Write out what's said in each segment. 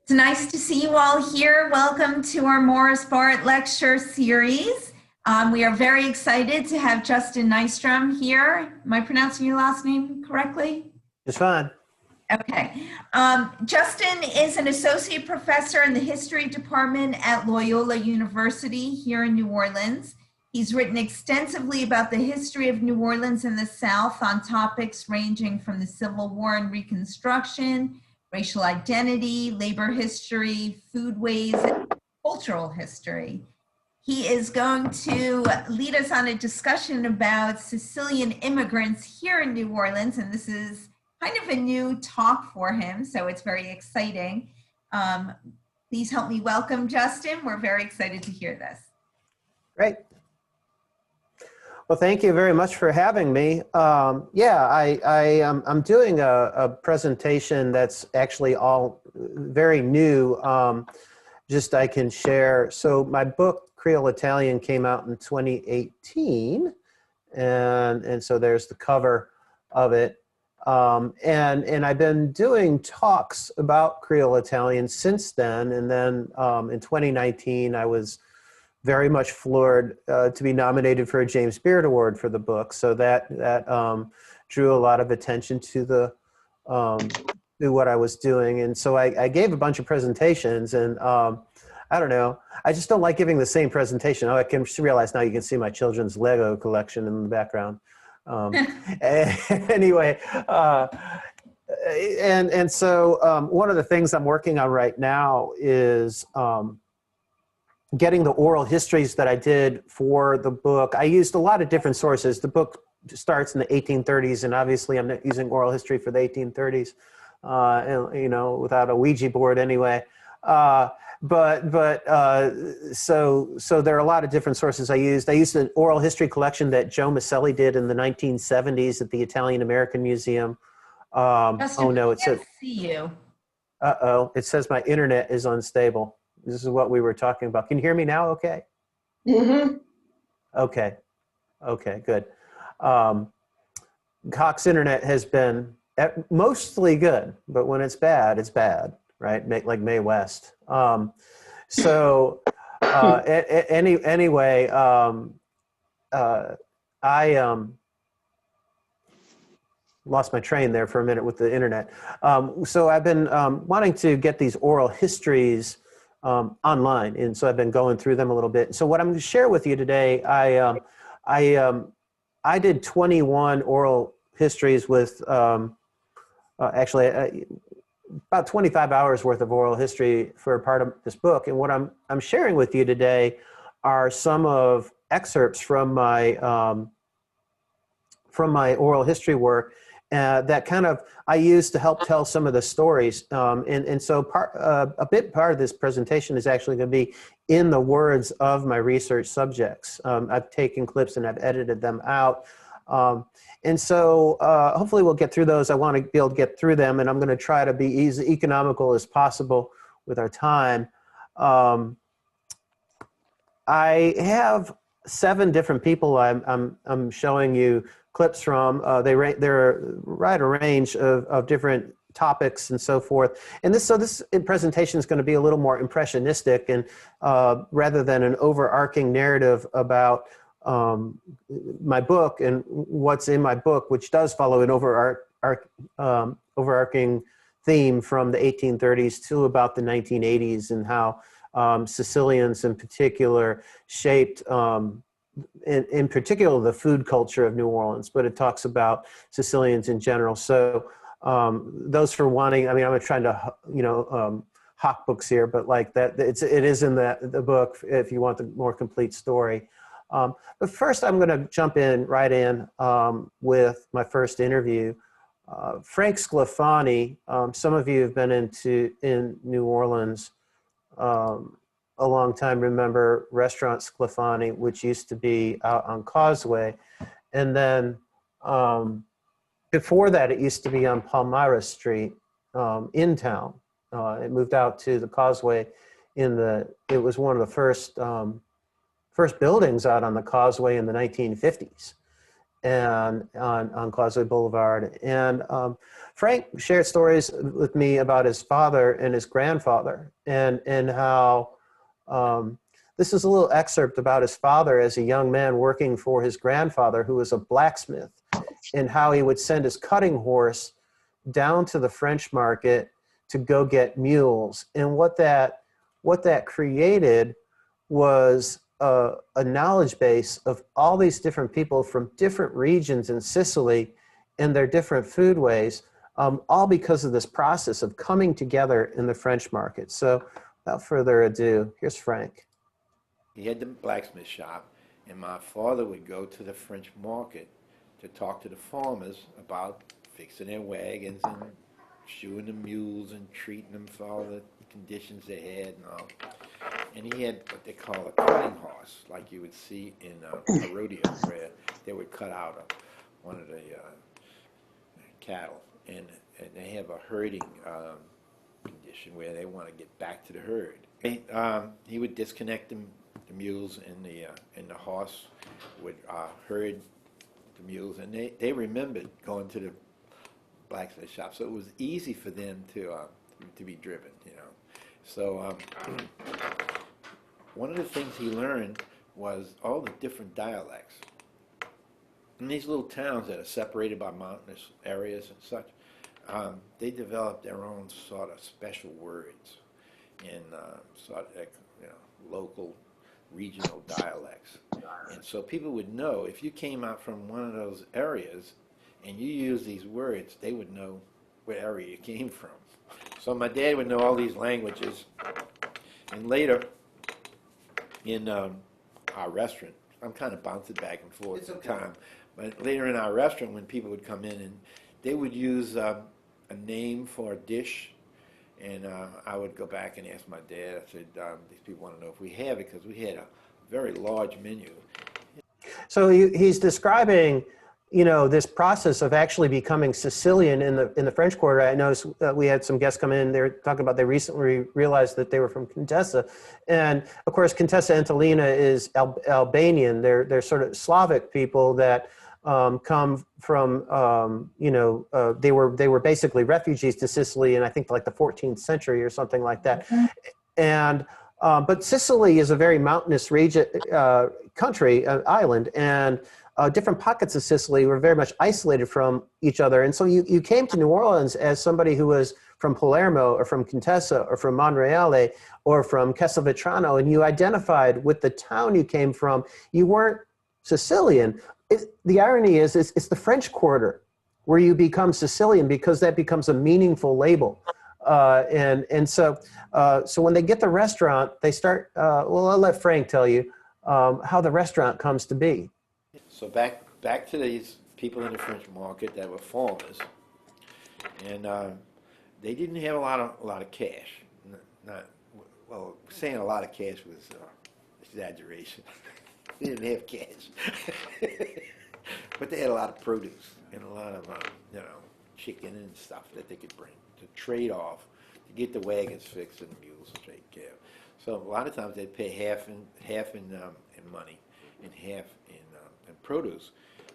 It's nice to see you all here. Welcome to our Morris Bart lecture series. We are very excited to have Justin Nystrom here. Am I pronouncing your last name correctly? It's fine. Okay. Justin is an associate professor in the history department at Loyola University here in New Orleans. He's written extensively about the history of New Orleans and the South on topics ranging from the Civil War and Reconstruction, racial identity, labor history, foodways, and cultural history. He is going to lead us on a discussion about Sicilian immigrants here in New Orleans, and this is kind of a new talk for him, so it's very exciting. Please help me welcome Justin. We're very excited to hear this. Great. Well, thank you very much for having me. I'm doing a presentation that's actually all very new, just I can share. So my book, Creole Italian, came out in 2018, and so there's the cover of it. And I've been doing talks about Creole Italian since then, and then in 2019, I was very much floored to be nominated for a James Beard Award for the book. So that drew a lot of attention to what I was doing. And so I gave a bunch of presentations, and I don't know, I just don't like giving the same presentation. Oh, I can realize now you can see my children's Lego collection in the background. Anyway, so one of the things I'm working on right now is getting the oral histories that I did for the book. I used a lot of different sources. The book starts in the 1830s, and obviously I'm not using oral history for the 1830s, without a Ouija board anyway. So there are a lot of different sources I used. I used an oral history collection that Joe Maselli did in the 1970s at the Italian American Museum. Justin, oh no, it says, see you. Uh-oh, it says my internet is unstable. This is what we were talking about. Can you hear me now? Okay. Mm-hmm. Okay, good. Cox internet has been mostly good, but when it's bad, right? Like Mae West. Anyway, I lost my train there for a minute with the internet. So I've been wanting to get these oral histories online, and so I've been going through them a little bit. So what I'm going to share with you today, I did 21 oral histories with about 25 hours worth of oral history for a part of this book. And what I'm sharing with you today are some of excerpts from my oral history work that kind of I use to help tell some of the stories. And so part of this presentation is actually going to be in the words of my research subjects. I've taken clips and I've edited them out. And so hopefully we'll get through those. I want to be able to get through them, and I'm going to try to be as economical as possible with our time. I have 7 different people I'm showing you clips from. They're right a range of different topics and so forth. And this presentation is going to be a little more impressionistic, and rather than an overarching narrative about my book and what's in my book, which does follow an overarching theme from the 1830s to about the 1980s, and how Sicilians in particular shaped, in particular, the food culture of New Orleans, but it talks about Sicilians in general. So those for wanting, I mean, I'm trying to, hawk books here, but like that, it is in the book if you want the more complete story. But first, I'm going to jump right in with my first interview. Frank Sclafani, some of you have been in New Orleans a long time, remember Restaurant Sclafani, which used to be out on Causeway. And then before that, it used to be on Palmyra Street in town. It moved out to the Causeway it was one of the first buildings out on the Causeway in the 1950s. and on Causeway Boulevard. And Frank shared stories with me about his father and his grandfather, and how this is a little excerpt about his father as a young man working for his grandfather, who was a blacksmith, and how he would send his cutting horse down to the French market to go get mules. And what that created was a knowledge base of all these different people from different regions in Sicily and their different foodways, all because of this process of coming together in the French market. So without further ado, here's Frank. He had the blacksmith shop, and my father would go to the French market to talk to the farmers about fixing their wagons and shoeing the mules and treating them for all the conditions they had and all. And he had what they call a cutting horse, like you would see in a rodeo, where they would cut out one of the cattle, and they have a herding condition where they want to get back to the herd. He would disconnect the mules, and the horse would herd the mules, and they remembered going to the blacksmith shop, so it was easy for them to be driven, you know. So one of the things he learned was all the different dialects. In these little towns that are separated by mountainous areas and such, they developed their own sort of special words in sort of, you know, local, regional dialects. And so people would know, if you came out from one of those areas and you used these words, they would know what area you came from. So my dad would know all these languages, and later in our restaurant, I'm kind of bouncing back and forth at the time, but later in our restaurant, when people would come in, and they would use a name for a dish, and I would go back and ask my dad, I said, these people want to know if we have it, because we had a very large menu. So he's describing, you know, this process of actually becoming Sicilian in the French Quarter. I noticed we had some guests come in. They're talking about they recently realized that they were from Contessa, and of course Contessa Entellina is Albanian. They're sort of Slavic people that come from, you know, they were basically refugees to Sicily in, I think, like the 14th century or something like that. And but Sicily is a very mountainous region, country, island, and different pockets of Sicily were very much isolated from each other. And so you came to New Orleans as somebody who was from Palermo or from Contessa or from Monreale or from Castelvetrano, and you identified with the town you came from. You weren't Sicilian. The irony is it's the French Quarter where you become Sicilian, because that becomes a meaningful label. And so when they get the restaurant, they start, well, I'll let Frank tell you how the restaurant comes to be. So back to these people in the French market that were farmers, and they didn't have a lot of cash. Well, saying a lot of cash was exaggeration. They didn't have cash, but they had a lot of produce and a lot of you know, chicken and stuff that they could bring to trade off to get the wagons fixed and the mules taken care of. So a lot of times they'd pay half in money and half in produce.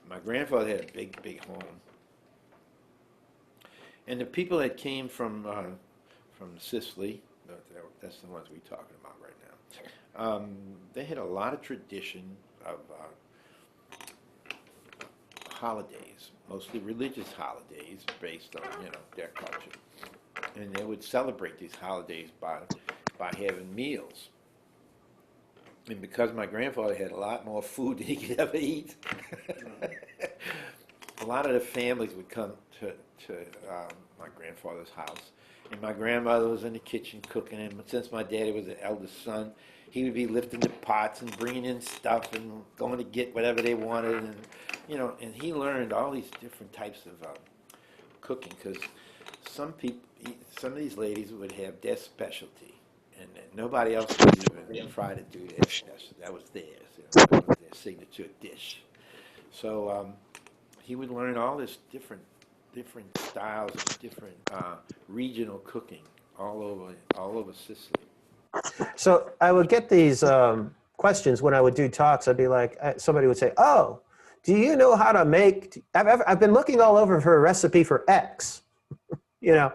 My grandfather had a big home, and the people that came from Sicily, that's the ones we're talking about right now, they had a lot of tradition of holidays, mostly religious holidays based on, you know, their culture, and they would celebrate these holidays by having meals. And because my grandfather had a lot more food than he could ever eat, a lot of the families would come to my grandfather's house. And my grandmother was in the kitchen cooking, and since my daddy was the eldest son, he would be lifting the pots and bringing in stuff and going to get whatever they wanted. And, you know, and he learned all these different types of cooking, because some of these ladies would have their specialty, and nobody else would even try to do their specialty. That was theirs. You know, that was their signature dish. So he would learn all this different styles of different regional cooking all over Sicily. So I would get these questions when I would do talks. I'd be like, somebody would say, "Oh, do you know how to make, I've been looking all over for a recipe for X, you know,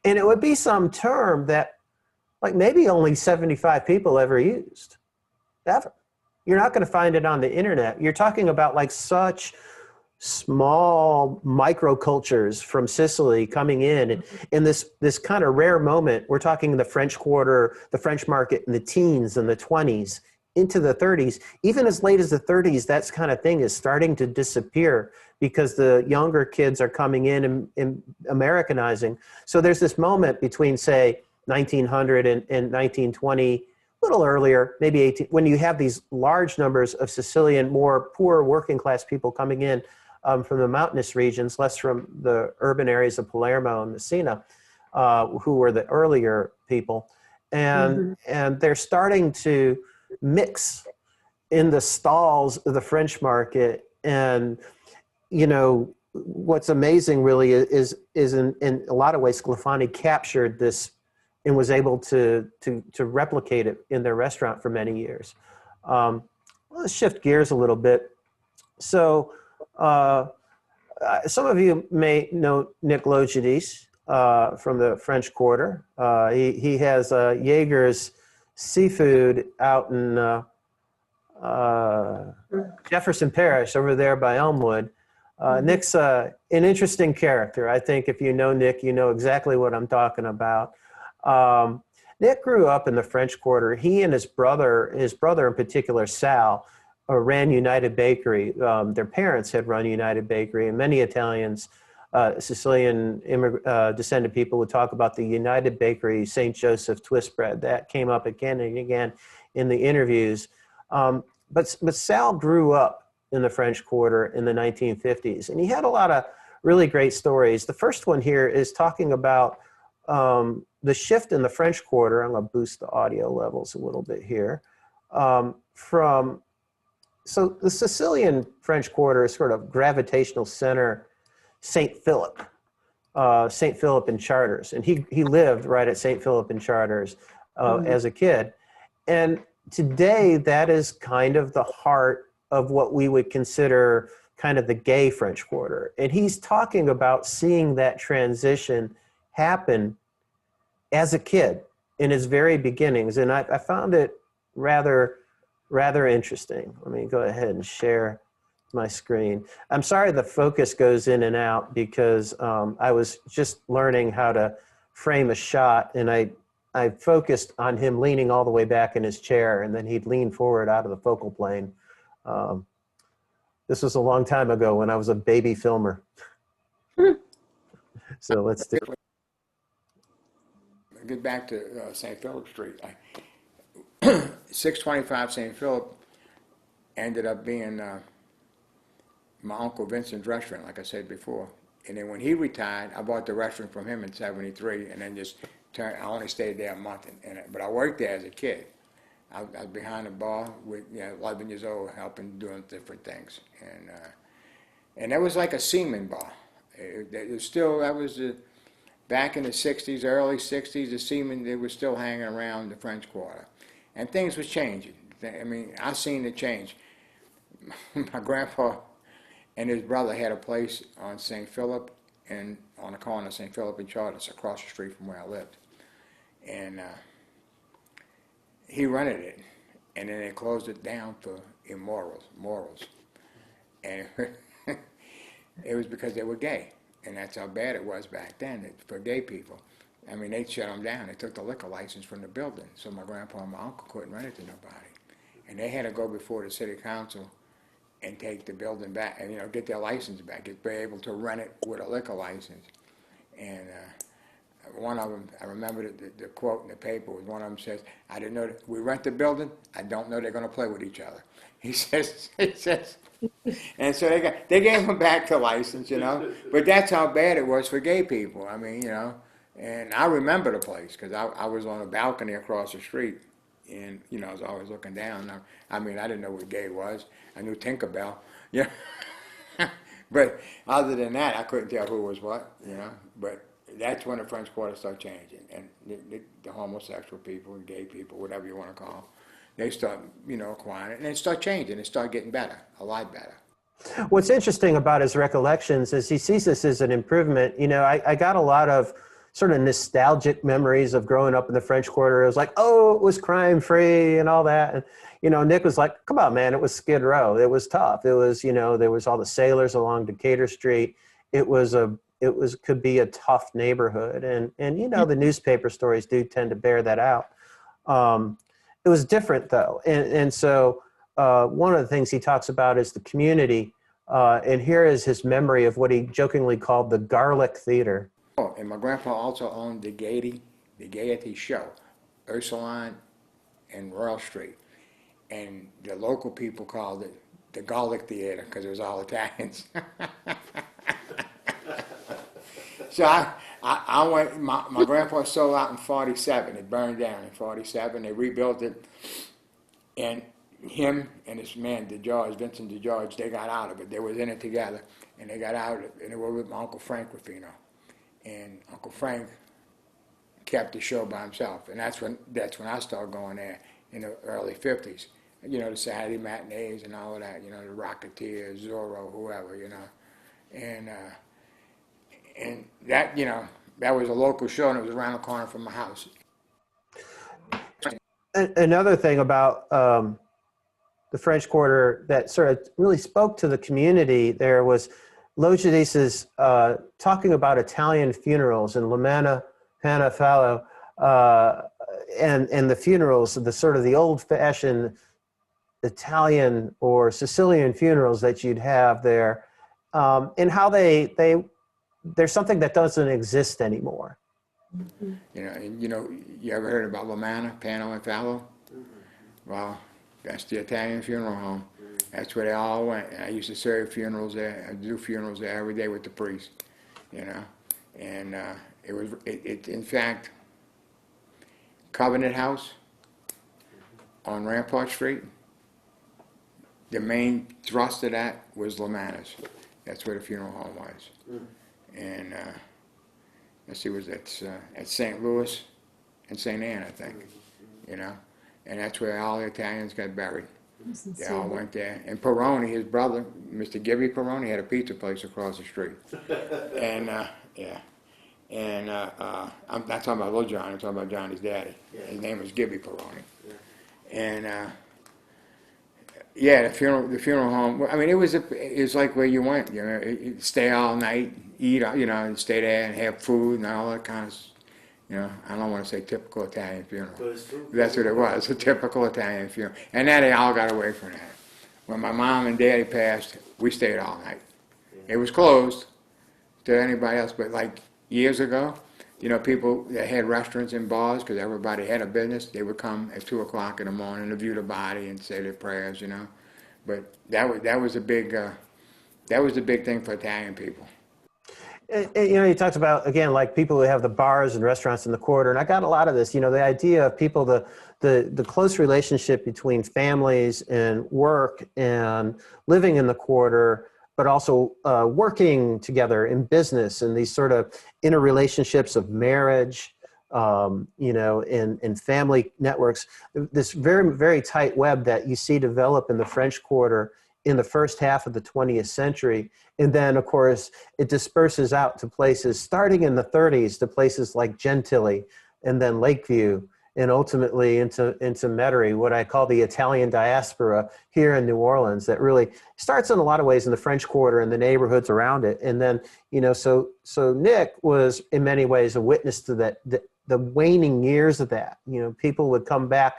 and it would be some term that like maybe only 75 people ever used, ever. You're not going to find it on the internet. You're talking about like such small microcultures from Sicily coming in this kind of rare moment. We're talking the French Quarter, the French market in the teens and the 20s into the 30s. Even as late as the 30s, that kind of thing is starting to disappear because the younger kids are coming in and Americanizing. So there's this moment between, say, 1900 and 1920, a little earlier, maybe 18, when you have these large numbers of Sicilian, more poor working class people coming in from the mountainous regions, less from the urban areas of Palermo and Messina, who were the earlier people. And they're starting to mix in the stalls of the French market. And, you know, what's amazing really is in a lot of ways, Sclafani captured this and was able to replicate it in their restaurant for many years. Let's shift gears a little bit. So some of you may know Nick Logidis from the French Quarter. He has Jaeger's Seafood out in Jefferson Parish over there by Elmwood. Nick's an interesting character. I think if you know Nick, you know exactly what I'm talking about. Nick grew up in the French Quarter. He and his brother in particular, Sal, ran United Bakery. Their parents had run United Bakery, and many Italians, Sicilian descended people would talk about the United Bakery St. Joseph twist bread. That came up again and again in the interviews. But Sal grew up in the French Quarter in the 1950s, and he had a lot of really great stories. The first one here is talking about the shift in the French Quarter. I'm going to boost the audio levels a little bit here. So the Sicilian French Quarter is sort of gravitational center, St. Philip and Chartres. And he lived right at St. Philip and Chartres as a kid. And today that is kind of the heart of what we would consider kind of the gay French Quarter. And he's talking about seeing that transition happen as a kid in his very beginnings. And I found it rather interesting. Let me go ahead and share my screen. I'm sorry the focus goes in and out because I was just learning how to frame a shot, and I focused on him leaning all the way back in his chair, and then he'd lean forward out of the focal plane. This was a long time ago when I was a baby filmer. So let's do it. Get back to St. Philip Street. 625 St. Philip ended up being my Uncle Vincent's restaurant, like I said before. And then when he retired, I bought the restaurant from him in '73, and then I only stayed there a month. But I worked there as a kid. I was behind the bar with 11 years old, helping doing different things. And that was like a seaman bar. It was still, that was back in the 60s, early 60s, the seamen, they were still hanging around the French Quarter. And things was changing. I mean, I seen it change. My grandpa and his brother had a place on St. Philip and on the corner of St. Philip and Chartres, across the street from where I lived. And he rented it, and then they closed it down for immorals, morals. And it was because they were gay, and that's how bad it was back then for gay people. I mean, they shut them down. They took the liquor license from the building, so my grandpa and my uncle couldn't rent it to nobody. And they had to go before the city council and take the building back, and get their license back, be able to rent it with a liquor license. And one of them, I remember the quote in the paper was, one of them says, "I didn't know that we rent the building. I don't know they're going to play with each other." He says, and so they gave him back the license, But that's how bad it was for gay people. I mean, and I remember the place because I was on a balcony across the street, and I was always looking down. I mean, I didn't know what gay was. I knew Tinkerbell, but other than that, I couldn't tell who was what, But that's when the French Quarter started changing, and the homosexual people and gay people, whatever you want to call them, they start, acquiring it, and it start changing. It start getting better, a lot better. What's interesting about his recollections is he sees this as an improvement. You know, I got a lot of sort of nostalgic memories of growing up in the French Quarter. It was like, oh, it was crime free and all that. And, you know, Nick was like, come on, man, it was Skid Row. It was tough. It was, you know, there was all the sailors along Decatur Street. Could be a tough neighborhood. And, you know, the newspaper stories do tend to bear that out. It was different though. And so one of the things he talks about is the community. And here is his memory of what he jokingly called the Garlic Theater. Oh, and my grandpa also owned the Gaiety Show, Ursuline and Royal Street. And the local people called it the Garlic Theater because it was all Italians. So I went, my grandpa sold out in 47. It burned down in 47. They rebuilt it. And him and his man, Vincent DeGeorge, they got out of it. They was in it together. And they got out of it. And they were with my Uncle Frank Ruffino. And Uncle Frank kept the show by himself. And that's when I started going there in the early 50s. You know, the Saturday matinees and all of that, you know, the Rocketeers, Zorro, whoever, you know. And that, you know, that was a local show, and it was around the corner from my house. Another thing about the French Quarter that sort of really spoke to the community there was Logidis's talking about Italian funerals and Lamanna Panafallo and the funerals, the sort of the old-fashioned Italian or Sicilian funerals that you'd have there, and how there's something that doesn't exist anymore. You know, you ever heard about Lamanna, Pano and Fallow? Well, that's the Italian funeral home. That's where they all went. And I used to serve funerals there. I do funerals there every day with the priest, you know. And it in fact, Covenant House on Rampart Street, the main thrust of that was Lamanna's. That's where the funeral home was. And let's see, at St. Louis and St. Anne, I think, you know. And that's where all the Italians got buried. They all went there. And Peroni, his brother, Mr. Gibby Peroni, had a pizza place across the street. And, yeah. And I'm not talking about little Johnny, I'm talking about Johnny's daddy. His name was Gibby Peroni. And, yeah, the funeral home. I mean, it was like where you went. You know, you'd stay all night, eat. You know, and stay there and have food and all that kind of. You know, I don't want to say typical Italian funeral. That's what it was, a typical Italian funeral. And then they all got away from that. When my mom and daddy passed, we stayed all night. It was closed to anybody else, but like years ago, you know, people that had restaurants and bars, because everybody had a business, they would come at 2 o'clock in the morning to view the body and say their prayers, you know. But that was a big thing for Italian people. You know, he talks about, again, like people who have the bars and restaurants in the quarter, and I got a lot of this, you know, the idea of people, the close relationship between families and work and living in the quarter, but also working together in business and these sort of interrelationships of marriage, you know, and family networks, this very, very tight web that you see develop in the French Quarter in the first half of the 20th century. And then, of course, it disperses out to places starting in the 30s to places like Gentilly and then Lakeview and ultimately into Metairie, what I call the Italian diaspora here in New Orleans, that really starts in a lot of ways in the French Quarter and the neighborhoods around it. And then, you know, so Nick was in many ways a witness to that, the waning years of that. You know, people would come back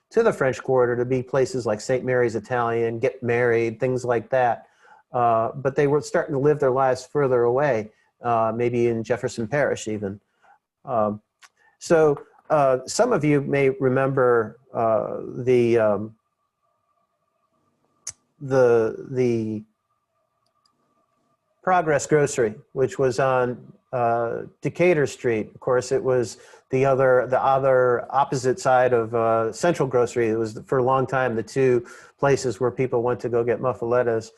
to the French Quarter to be places like St. Mary's Italian, get married, things like that. But they were starting to live their lives further away, maybe in Jefferson Parish even. So some of you may remember the Progress Grocery, which was on Decatur Street. Of course, it was the other opposite side of Central Grocery. It was for a long time the two places where people went to go get muffalettas.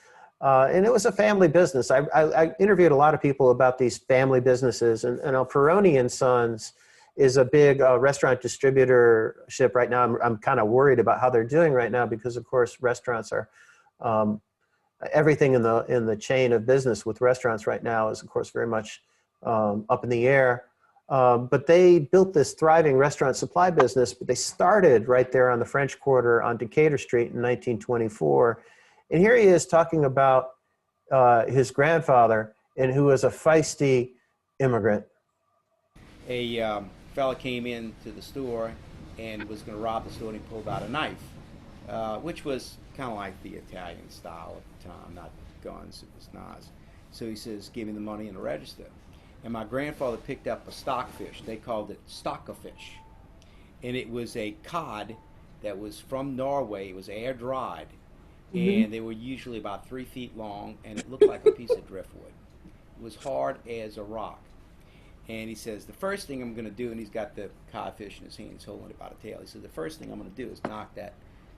And it was a family business. I interviewed a lot of people about these family businesses, and Peroni and Sons is a big restaurant distributorship right now. I'm kind of worried about how they're doing right now because, of course, restaurants are everything in the chain of business with restaurants right now is, of course, very much up in the air. But they built this thriving restaurant supply business, but they started right there on the French Quarter on Decatur Street in 1924. And here he is talking about his grandfather, and who was a feisty immigrant. A fella came into the store and was going to rob the store, and he pulled out a knife, which was kind of like the Italian style at the time, not guns, it was knives. So he says, give me the money in the register. And my grandfather picked up a stockfish. They called it stockerfish. And it was a cod that was from Norway. It was air dried. And they were usually about 3 feet long, and it looked like a piece of driftwood. It was hard as a rock. And he says, the first thing I'm going to do, and he's got the codfish in his hand, he's holding it by the tail. He said, the first thing I'm going to do is knock that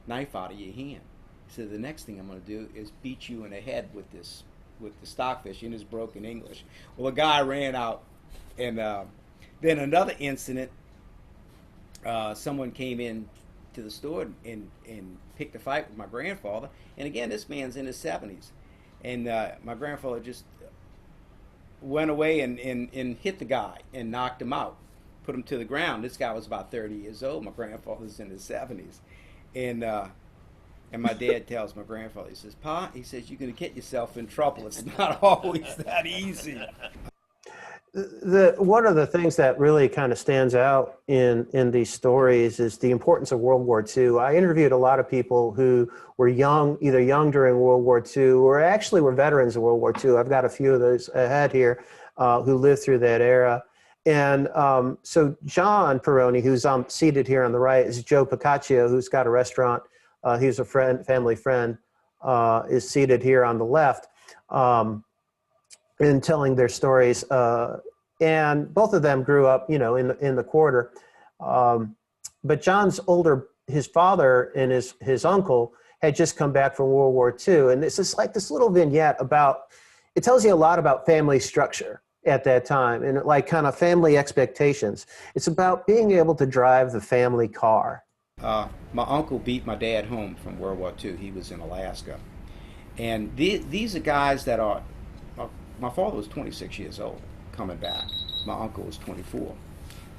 knife out of your hand. He said, the next thing I'm going to do is beat you in the head with the stockfish in his broken English. Well, the guy ran out, and then another incident, someone came in to the store and picked a fight with my grandfather. And again, this man's in his 70s. And my grandfather just went away and hit the guy and knocked him out, put him to the ground. This guy was about 30 years old. My grandfather's in his 70s. And my dad tells my grandfather, he says, Pa, he says, you're going to get yourself in trouble. It's not always that easy. One of the things that really kind of stands out in these stories is the importance of World War II. I interviewed a lot of people who were young, either young during World War II or actually were veterans of World War II. I've got a few of those ahead here who lived through that era. And so John Peroni, who's seated here on the right, is Joe Piccaccio, who's got a restaurant. He's a family friend, is seated here on the left. In telling their stories, and both of them grew up, in the quarter. But John's his father and his uncle had just come back from World War II, and it's just like this little vignette it tells you a lot about family structure at that time, and like kind of family expectations. It's about being able to drive the family car. My uncle beat my dad home from World War II. He was in Alaska, and these are guys that are. My father was 26 years old coming back. My uncle was 24.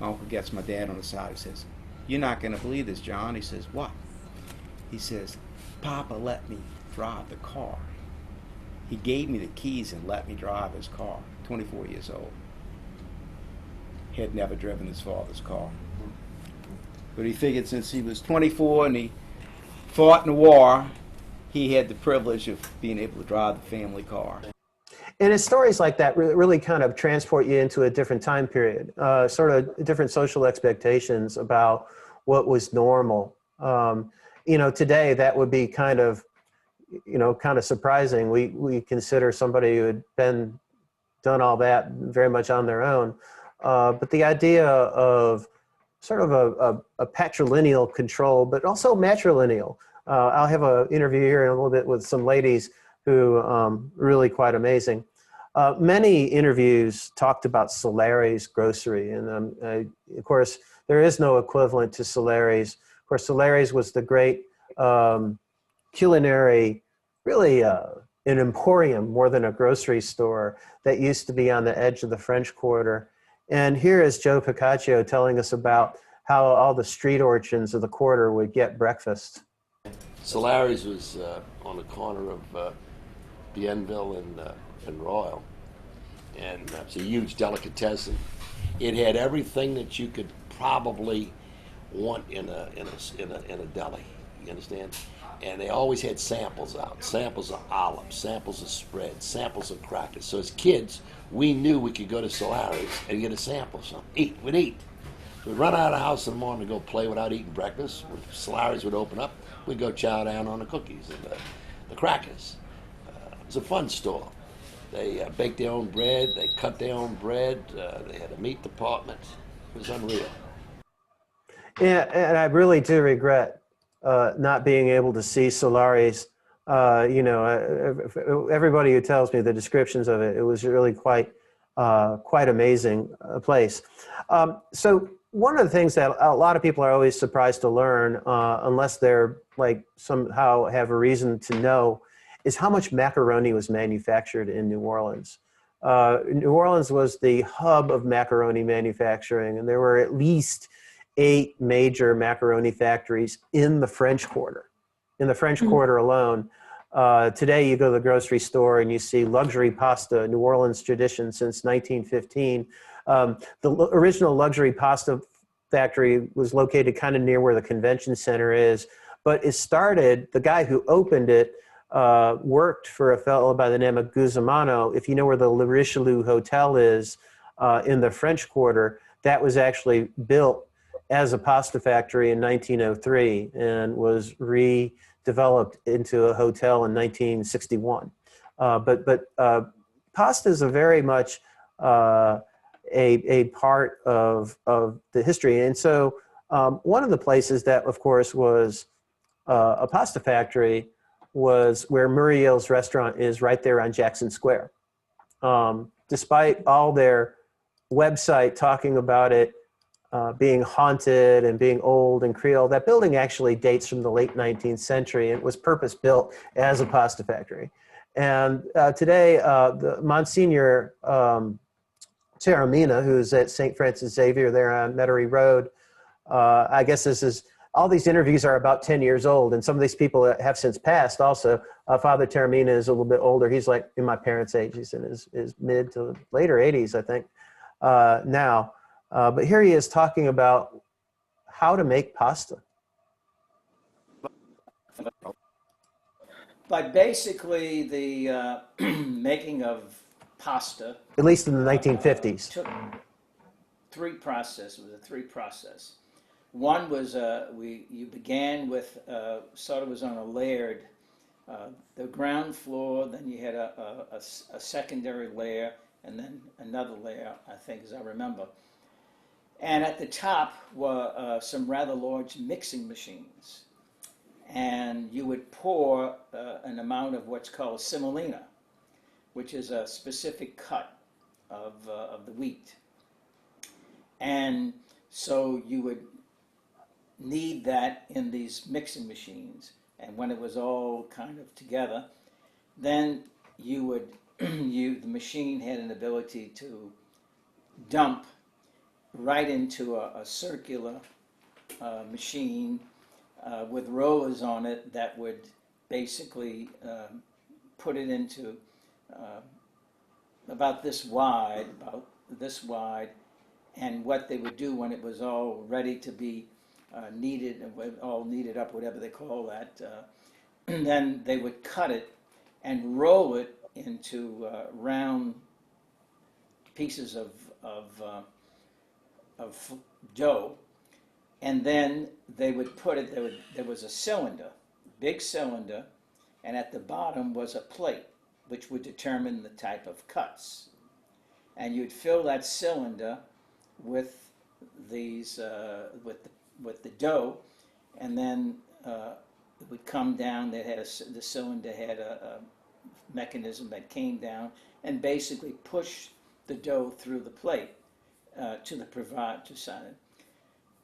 My uncle gets my dad on the side. He says, you're not going to believe this, John. He says, what? He says, Papa let me drive the car. He gave me the keys and let me drive his car. 24 years old. Had never driven his father's car. But he figured since he was 24 and he fought in the war, he had the privilege of being able to drive the family car. And it's stories like that really kind of transport you into a different time period, sort of different social expectations about what was normal. Today that would be kind of surprising. We consider somebody who had done all that very much on their own. But the idea of sort of a patrilineal control, but also matrilineal. I'll have an interview here in a little bit with some ladies who really quite amazing. Many interviews talked about Solari's grocery, and of course there is no equivalent to Solari's. Of course, Solari's was the great culinary, really an emporium more than a grocery store that used to be on the edge of the French Quarter. And here is Joe Piccaccio telling us about how all the street urchins of the quarter would get breakfast. Solari's was on the corner of Bienville and Royal, and it's a huge delicatessen. It had everything that you could probably want in a deli. You understand? And they always had samples out, samples of olives, samples of spread, samples of crackers. So as kids, we knew we could go to Solari's and get a sample of something. We'd eat. We'd run out of the house in the morning to go play without eating breakfast. When Solari's would open up, we'd go chow down on the cookies and the crackers. It was a fun store. They baked their own bread. They cut their own bread. They had a meat department. It was unreal. Yeah, and I really do regret not being able to see Solari's. Everybody who tells me the descriptions of it, it was really quite amazing place. So one of the things that a lot of people are always surprised to learn, unless they're like somehow have a reason to know, is how much macaroni was manufactured in New Orleans. New Orleans was the hub of macaroni manufacturing, and there were at least 8 major macaroni factories in the French Quarter. In the French Quarter alone, today you go to the grocery store and you see luxury pasta, New Orleans tradition since 1915. The original luxury pasta factory was located kind of near where the convention center is, but it started, the guy who opened it worked for a fellow by the name of Guzmano. If you know where the Le Richelieu Hotel is in the French Quarter, that was actually built as a pasta factory in 1903 and was redeveloped into a hotel in 1961. But pasta is a very much a part of the history. And so one of the places that, of course, was a pasta factory was where Muriel's restaurant is, right there on Jackson Square. Despite all their website talking about it being haunted and being old and Creole, that building actually dates from the late 19th century. It was purpose-built as a pasta factory. And today, the Monsignor Taormina, who's at St. Francis Xavier there on Metairie Road, I guess this is, all these interviews are about 10 years old, and some of these people have since passed also. Father Taormina is a little bit older. He's like in my parents' age. He's in his mid to later 80s, I think, now. But here he is talking about how to make pasta. But basically, the making of pasta, At least in the 1950s. took 3 processes. It was a 3 process. One was you began with sort of was on a layered, the ground floor. Then you had a secondary layer, and then another layer, I think, as I remember. And at the top were some rather large mixing machines. And you would pour an amount of what's called semolina, which is a specific cut of the wheat. And so you would knead that in these mixing machines. And when it was all kind of together, then you would, the machine had an ability to dump right into a circular machine with rollers on it that would basically put it into about this wide, and what they would do when it was all ready to be kneaded, all kneaded up, whatever they call that, then they would cut it and roll it into round pieces of dough, and then they would put it, there was a cylinder, big cylinder, and at the bottom was a plate which would determine the type of cuts. And you'd fill that cylinder with these, with the dough, and then it would come down. The cylinder had a mechanism that came down and basically pushed the dough through the plate to the side.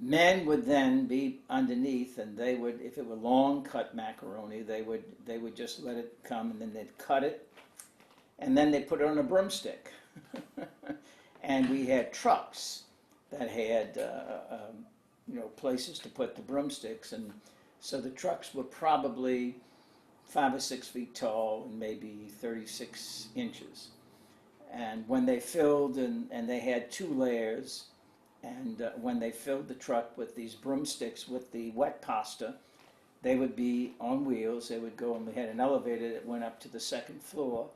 Men would then be underneath, and they would, if it were long cut macaroni, they would just let it come, and then they'd cut it, and then they put it on a broomstick. And we had trucks that had places to put the broomsticks, and so the trucks were probably 5 or 6 feet tall and maybe 36 inches. And when they filled, and they had 2 layers, and when they filled the truck with these broomsticks with the wet pasta, they would be on wheels. They would go, and we had an elevator that went up to the 2nd floor,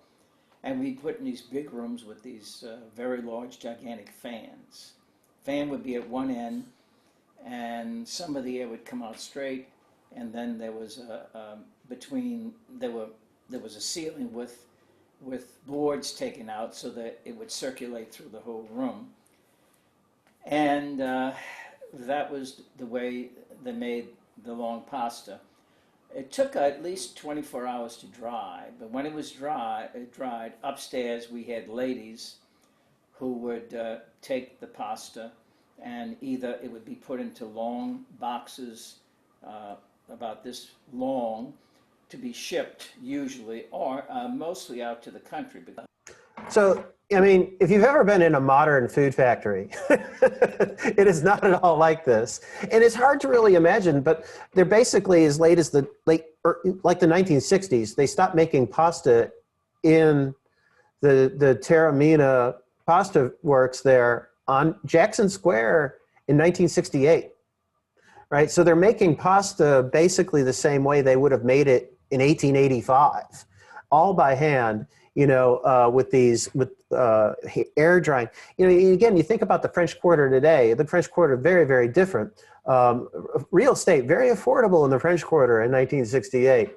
and we'd put in these big rooms with these very large, gigantic fans. Fan would be at one end, and some of the air would come out straight, and then there was there was a ceiling with boards taken out so that it would circulate through the whole room. And that was the way they made the long pasta. It took at least 24 hours to dry, but when it was dry, it dried. Upstairs we had ladies who would take the pasta, and either it would be put into long boxes about this long, to be shipped usually, or mostly out to the country. So, I mean, if you've ever been in a modern food factory, it is not at all like this. And it's hard to really imagine, but they're basically as late as like the 1960s, they stopped making pasta in the Taormina Pasta Works there on Jackson Square in 1968, right? So they're making pasta basically the same way they would have made it in 1885, all by hand, you know, with air drying. You know, again, you think about the French Quarter today. The French Quarter, very, very different. Real estate, very affordable in the French Quarter in 1968.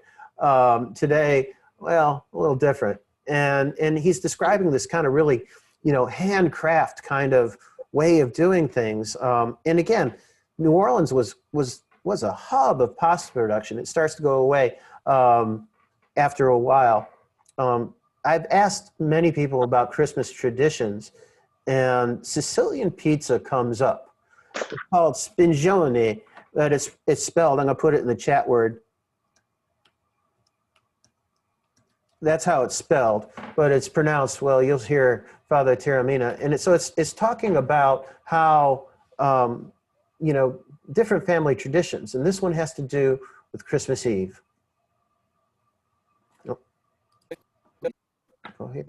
Today, well, a little different. And he's describing this kind of really, you know, handcraft kind of way of doing things. And again, New Orleans was a hub of pasta production. It starts to go away after a while. I've asked many people about Christmas traditions, and Sicilian pizza comes up. It's called Shinjoni, but it's spelled, I'm gonna put it in the chat word. That's how it's spelled, but it's pronounced, well, you'll hear Father Taormina. And so it's talking about how, you know, different family traditions. And this one has to do with Christmas Eve. Oh. Go ahead.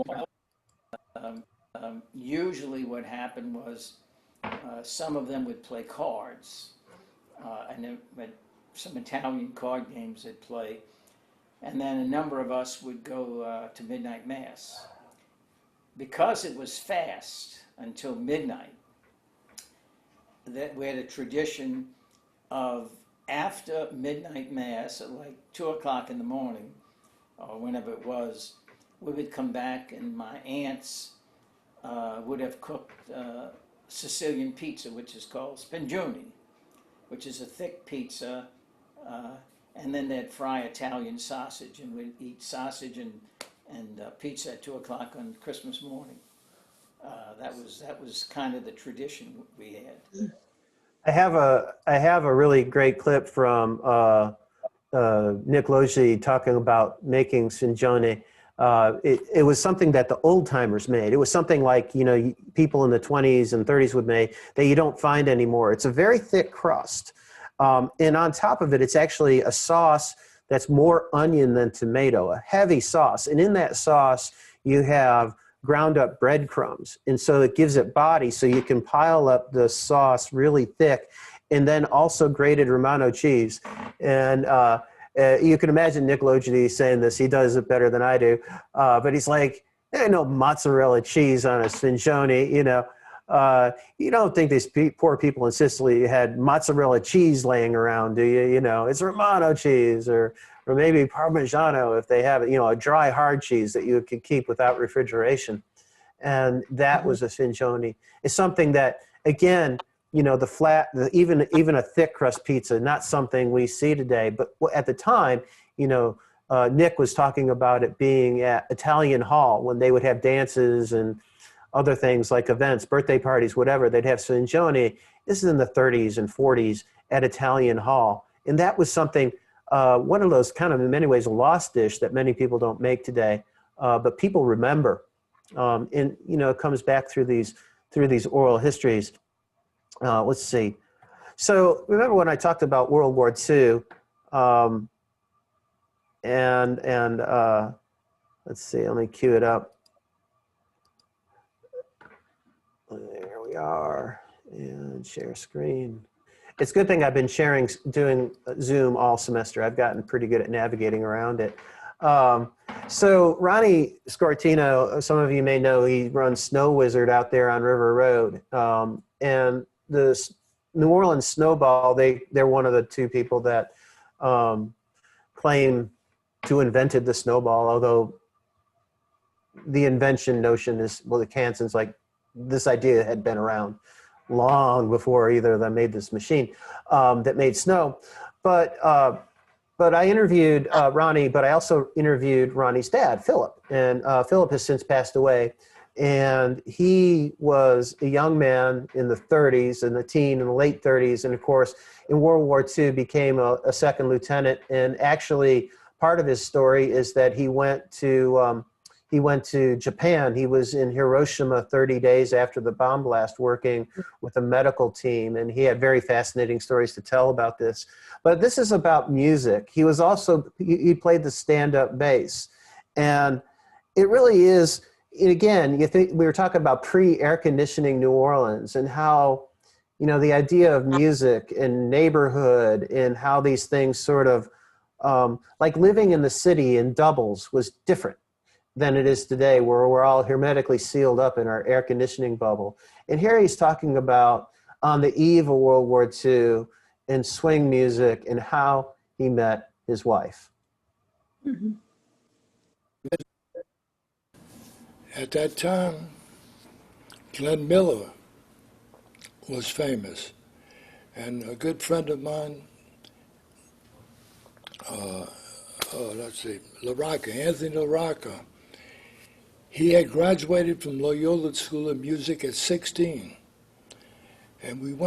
Usually what happened was some of them would play cards, and then some Italian card games they'd play. And then a number of us would go to midnight mass. Because it was fast until midnight, that we had a tradition of after midnight mass at like 2 o'clock in the morning, or whenever it was, we would come back and my aunts would have cooked Sicilian pizza, which is called Shinjoni, which is a thick pizza. And then they'd fry Italian sausage, and we'd eat sausage and pizza at 2 o'clock on Christmas morning. That was kind of the tradition we had. I have a really great clip from Nick Logi talking about making Shinjoni. It was something that the old timers made. It was something like, you know, people in the 20s and 30s would make that you don't find anymore. It's a very thick crust. And on top of it, it's actually a sauce that's more onion than tomato, a heavy sauce. And in that sauce, you have ground up breadcrumbs. And so it gives it body, so you can pile up the sauce really thick, and then also grated Romano cheese. And you can imagine Nick Logi saying this. He does it better than I do. But he's like, there ain't no mozzarella cheese on a Shinjoni, you know. You don't think these poor people in Sicily had mozzarella cheese laying around, do you? You know, it's Romano cheese or maybe Parmigiano if they have it, you know, a dry hard cheese that you could keep without refrigeration. And that was a Shinjoni. It's something that, again, you know, even a thick crust pizza, not something we see today. But at the time, you know, Nick was talking about it being at Italian Hall when they would have dances and other things like events, birthday parties, whatever, they'd have Shinjoni. This is in the 30s and 40s at Italian Hall. And that was something, one of those kind of, in many ways, a lost dish that many people don't make today, but people remember. And, you know, it comes back through these oral histories. Let's see. So remember when I talked about World War II, let's see, let me cue it up. There we are, and share screen. It's a good thing I've been doing Zoom all semester. I've gotten pretty good at navigating around it. So Ronnie Scortino, some of you may know, he runs Snow Wizard out there on River Road. And the New Orleans Snowball, they're one of the two people that claim to invented the snowball, although the invention notion is, well, the Kansans, like, this idea had been around long before either of them made this machine that made snow. But I interviewed Ronnie, but I also interviewed Ronnie's dad, Philip. And Philip has since passed away. And he was a young man in the 30s and in the late 30s. And of course, in World War II became a second lieutenant and actually part of his story is that he went to Japan. He was in Hiroshima 30 days after the bomb blast working with a medical team, and he had very fascinating stories to tell about this. But this is about music. He was also, he played the stand-up bass. And it really is, again, you think we were talking about pre-air conditioning New Orleans and how, you know, the idea of music and neighborhood and how these things sort of, like living in the city in doubles was different than it is today, where we're all hermetically sealed up in our air conditioning bubble. And here he's talking about on the eve of World War II and swing music and how he met his wife. Mhm. At that time, Glenn Miller was famous. And a good friend of mine, Anthony LaRocca, he had graduated from Loyola School of Music at 16. And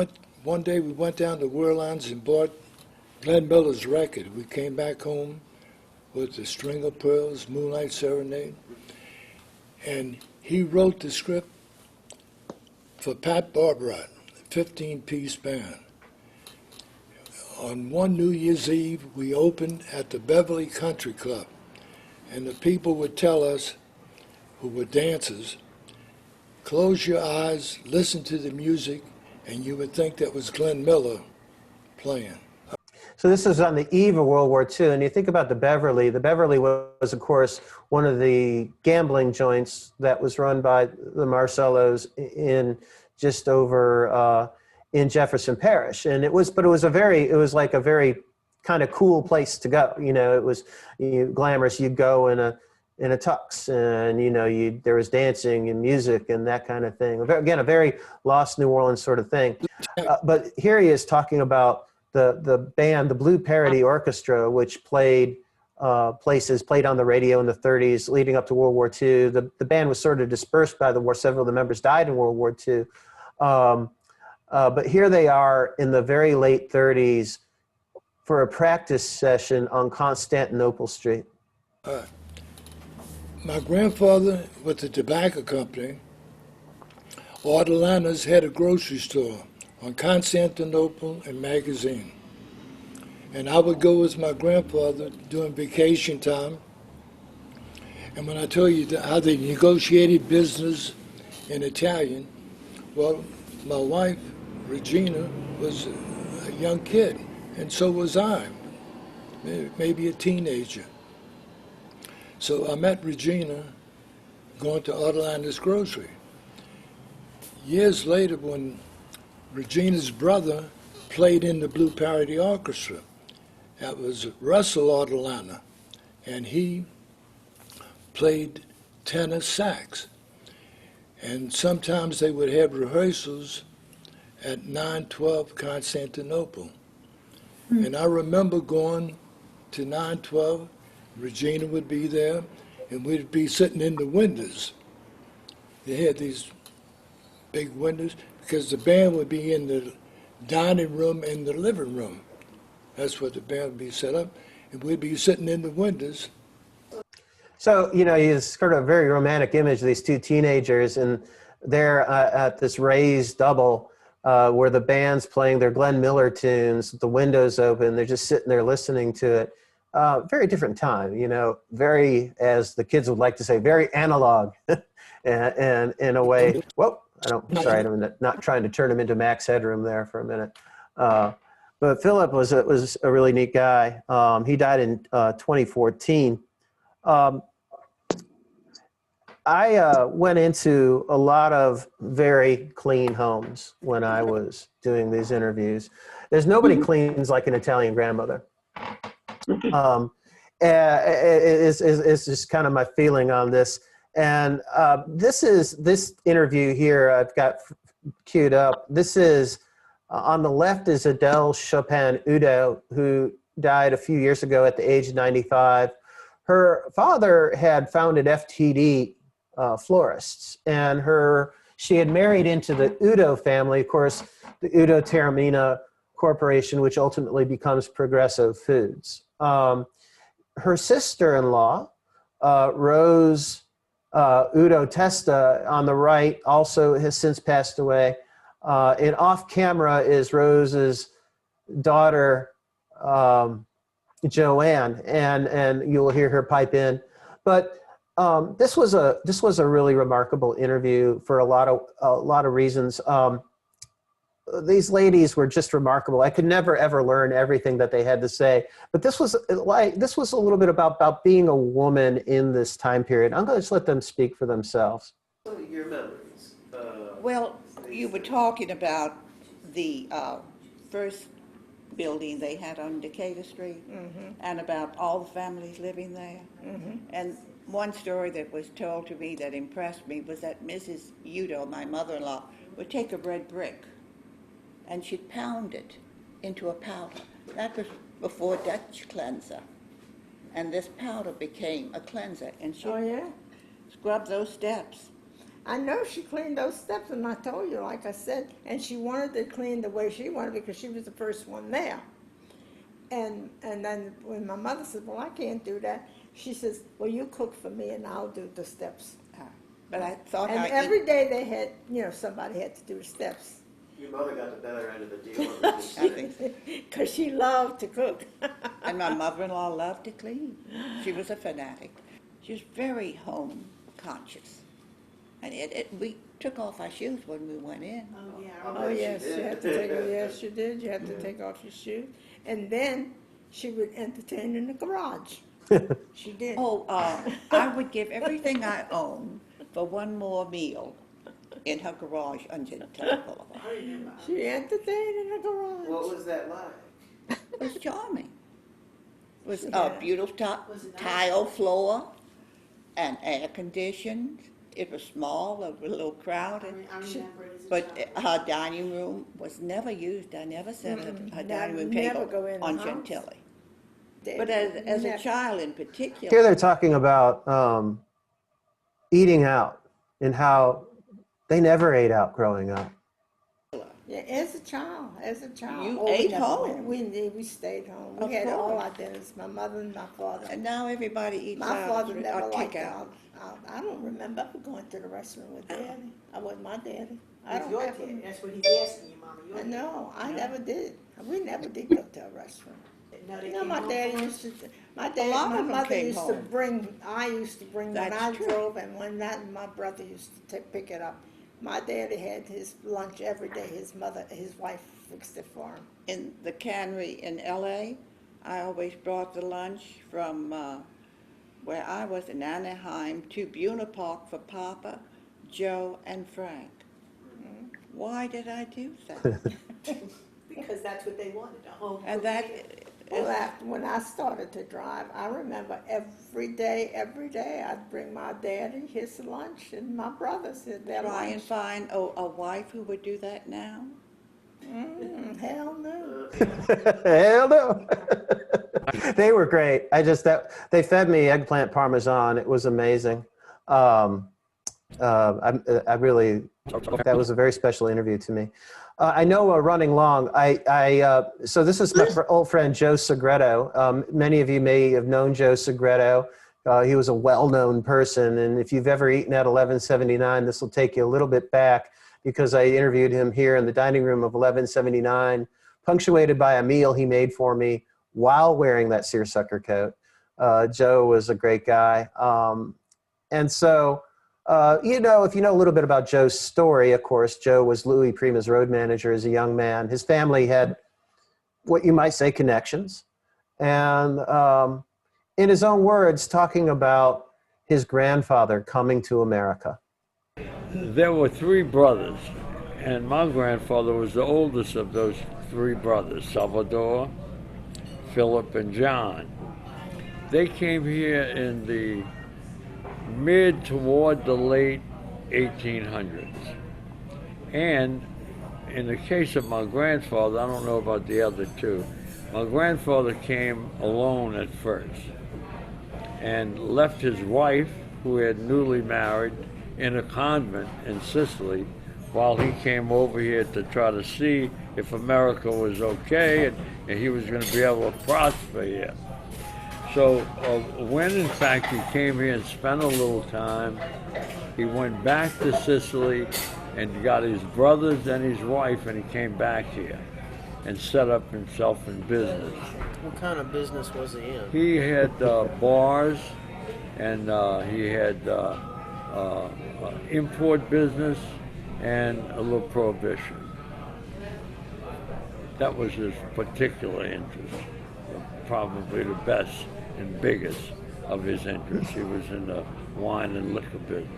one day we went down to Orleans and bought Glenn Miller's record. We came back home with the String of Pearls, Moonlight Serenade. And he wrote the script for Pat Barbarat, 15-piece band. On one New Year's Eve, we opened at the Beverly Country Club, and the people would tell us, who were dancers, close your eyes, listen to the music, and you would think that was Glenn Miller playing. So this is on the eve of World War II, and you think about the Beverly was, of course, one of the gambling joints that was run by the Marcellos in just over in Jefferson Parish. And it was like a very kind of cool place to go. You know, it was glamorous. You'd go in a tux, and you know, there was dancing and music and that kind of thing. Again, a very lost New Orleans sort of thing. But here he is talking about the band, the Blue Parody Orchestra, which played on the radio in the 30s leading up to World War II. The band was sort of dispersed by the war. Several of the members died in World War II. But here they are in the very late 30s for a practice session on Constantinople Street. My grandfather with the tobacco company, Orleans, had a grocery store on Constantinople and Magazine. And I would go with my grandfather during vacation time. And when I tell you how they negotiated business in Italian, well, my wife, Regina, was a young kid, and so was I, maybe a teenager. So I met Regina going to Orleans Grocery. Years later, when Regina's brother played in the Blue Parody Orchestra, that was Russell Orleans, and he played tenor sax. And sometimes they would have rehearsals at 912 Constantinople. And I remember going to 912, Regina would be there, and we'd be sitting in the windows. They had these big windows because the band would be in the dining room and the living room. That's what the band would be set up, and we'd be sitting in the windows. So, you know, it's sort of a very romantic image of these two teenagers, and they're at this raised double where the band's playing their Glenn Miller tunes, the windows open, they're just sitting there listening to it. Very different time, you know, very, as the kids would like to say, very analog and in a way. Whoa, I'm not trying to turn him into Max Headroom there for a minute. But Philip was a really neat guy. He died in 2014. I went into a lot of very clean homes when I was doing these interviews. There's nobody cleans like an Italian grandmother. It's just kind of my feeling on this. And this interview here I've got queued up. This is on the left is Adele Chopin Udo, who died a few years ago at the age of 95. Her father had founded FTD Florists, and she had married into the Udo family, of course, the Udo Taormina Corporation, which ultimately becomes Progressive Foods. her sister-in-law, Rose Udo Testa, on the right, also has since passed away. And off camera is Rose's daughter, Joanne, and you will hear her pipe in. But this was a really remarkable interview for a lot of reasons. These ladies were just remarkable. I could never ever learn everything that they had to say, but this was a little bit about being a woman in this time period. I'm going to just let them speak for themselves. What are your memories? Well, you were talking about the first building they had on Decatur Street, and about all the families living there. And one story that was told to me that impressed me was that Mrs. Udo, my mother-in-law, would take a red brick and she'd pound it into a powder. That was before Dutch cleanser. And this powder became a cleanser, and she scrubbed those steps. I know she cleaned those steps, and I told you, like I said, and she wanted to clean the way she wanted because she was the first one there. And then when my mother said, well, I can't do that, she says, well, you cook for me and I'll do the steps. But I thought And every day they had, somebody had to do the steps. Your mother got the better end of the deal. On this. I think so. Because she loved to cook. And my mother-in-law loved to clean. She was a fanatic. She was very home conscious. And we took off our shoes when we went in. Oh, yeah. I Oh, bet she yes, did. you had to take, yes, you did. You had to take off your shoes. And then she would entertain in the garage. She did. Oh, I would give everything I owned for one more meal in her garage on Gentile Boulevard. She entertained in the garage. What was that like? It was charming. It was She a had- beautiful tile floor and air conditioned. It was small, a little crowded. But her dining room was never used. I never set her dining room never table go in the on house. Chantilly. They- But as a never. child in Here particular, they're talking about eating out and how they never ate out growing up. Yeah, as a child. You we ate never home. went. We stayed home. Of We had all course. our dinners, my mother and my father. and now everybody eats My out father or never liked takeout. out. I don't remember ever going to the restaurant with Daddy. I wasn't my daddy. I With don't your have dad. That's what he's asking you, Mama. Your I know. I Yeah. never did. We never did go to a restaurant. No, they You know, came my home daddy from- used to. My lot dad, my of them mother came used to home. bring. I used to bring when That's I true. drove, and when that my brother used to pick it up. My daddy had his lunch every day. His wife fixed it for him. In the cannery in LA, I always brought the lunch from where I was in Anaheim to Buena Park for Papa, Joe, and Frank. Why did I do that? Because that's what they wanted, a home And cooked that meal. Well, after, when I started to drive, I remember every day, I'd bring my daddy his lunch and my brothers their try and lunch. find a wife who would do that now. Hell no. Hell no. They were great. They fed me eggplant parmesan. It was amazing. I really, that was a very special interview to me. I know we're running long. So this is my old friend Joe Segreto. Many of you may have known Joe Segreto. He was a well-known person, and if you've ever eaten at 1179, this will take you a little bit back because I interviewed him here in the dining room of 1179, punctuated by a meal he made for me while wearing that seersucker coat. Joe was a great guy. And so, if you know a little bit about Joe's story, of course, Joe was Louis Prima's road manager as a young man. His family had what you might say connections. And in his own words, talking about his grandfather coming to America. There were three brothers, and my grandfather was the oldest of those three brothers, Salvador, Philip, and John. They came here in the mid toward the late 1800s. And in the case of my grandfather, I don't know about the other two, my grandfather came alone at first and left his wife, who had newly married, in a convent in Sicily while he came over here to try to see if America was okay and he was going to be able to prosper here. So when in fact he came here and spent a little time, he went back to Sicily and got his brothers and his wife, and he came back here and set up himself in business. What kind of business was he in? He had bars, and he had import business and a little prohibition. That was his particular interest, probably the best and biggest of his interests. He was in the wine and liquor business.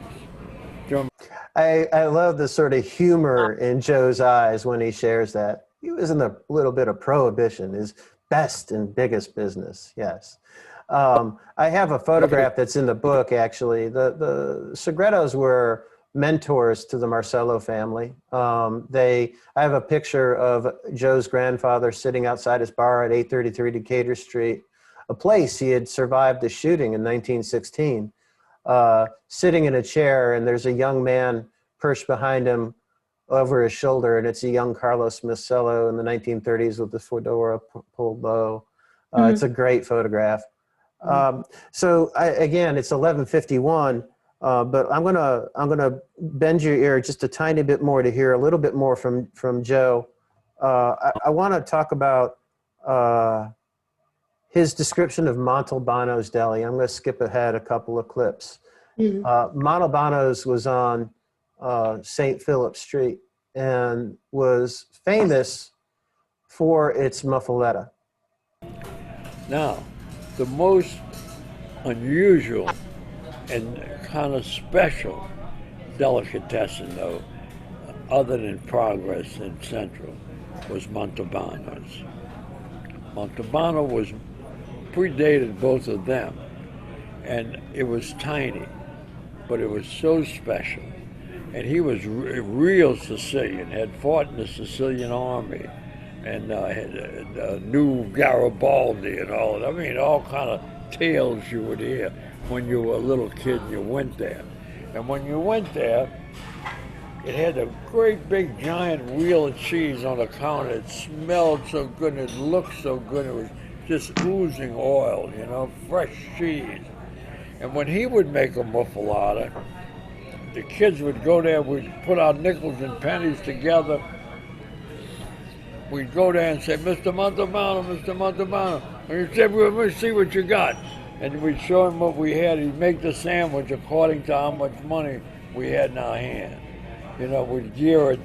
I love the sort of humor in Joe's eyes when he shares that. He was in a little bit of prohibition, his best and biggest business, yes. I have a photograph that's in the book, actually. The Segretos were mentors to the Marcello family. I have a picture of Joe's grandfather sitting outside his bar at 833 Decatur Street, a place he had survived the shooting in 1916, sitting in a chair, and there's a young man perched behind him over his shoulder, and it's a young Carlos Marcello in the 1930s with the fedora pulled low. It's a great photograph. Again, it's 11:51. But I'm gonna bend your ear just a tiny bit more to hear a little bit more from Joe. I want to talk about his description of Montalbano's Deli. I'm going to skip ahead a couple of clips. Montalbano's was on St. Philip Street and was famous for its muffaletta. Now, the most unusual and kind of special delicatessen, though, other than Progress and Central, was Montalbano's. Montalbano predated both of them, and it was tiny, but it was so special. And he was real Sicilian, had fought in the Sicilian army, and knew Garibaldi and all that. I mean, all kind of tales you would hear when you were a little kid and you went there. And when you went there, it had a great big giant wheel of cheese on the counter. It smelled so good and it looked so good. It was just oozing oil, you know, fresh cheese. And when he would make a muffalata, the kids would go there, we'd put our nickels and pennies together. We'd go there and say, Mr. Montalbano, Mr. Montalbano. And he'd say, well, let me see what you got. And we'd show him what we had. He'd make the sandwich according to how much money we had in our hand. You know, we'd gear it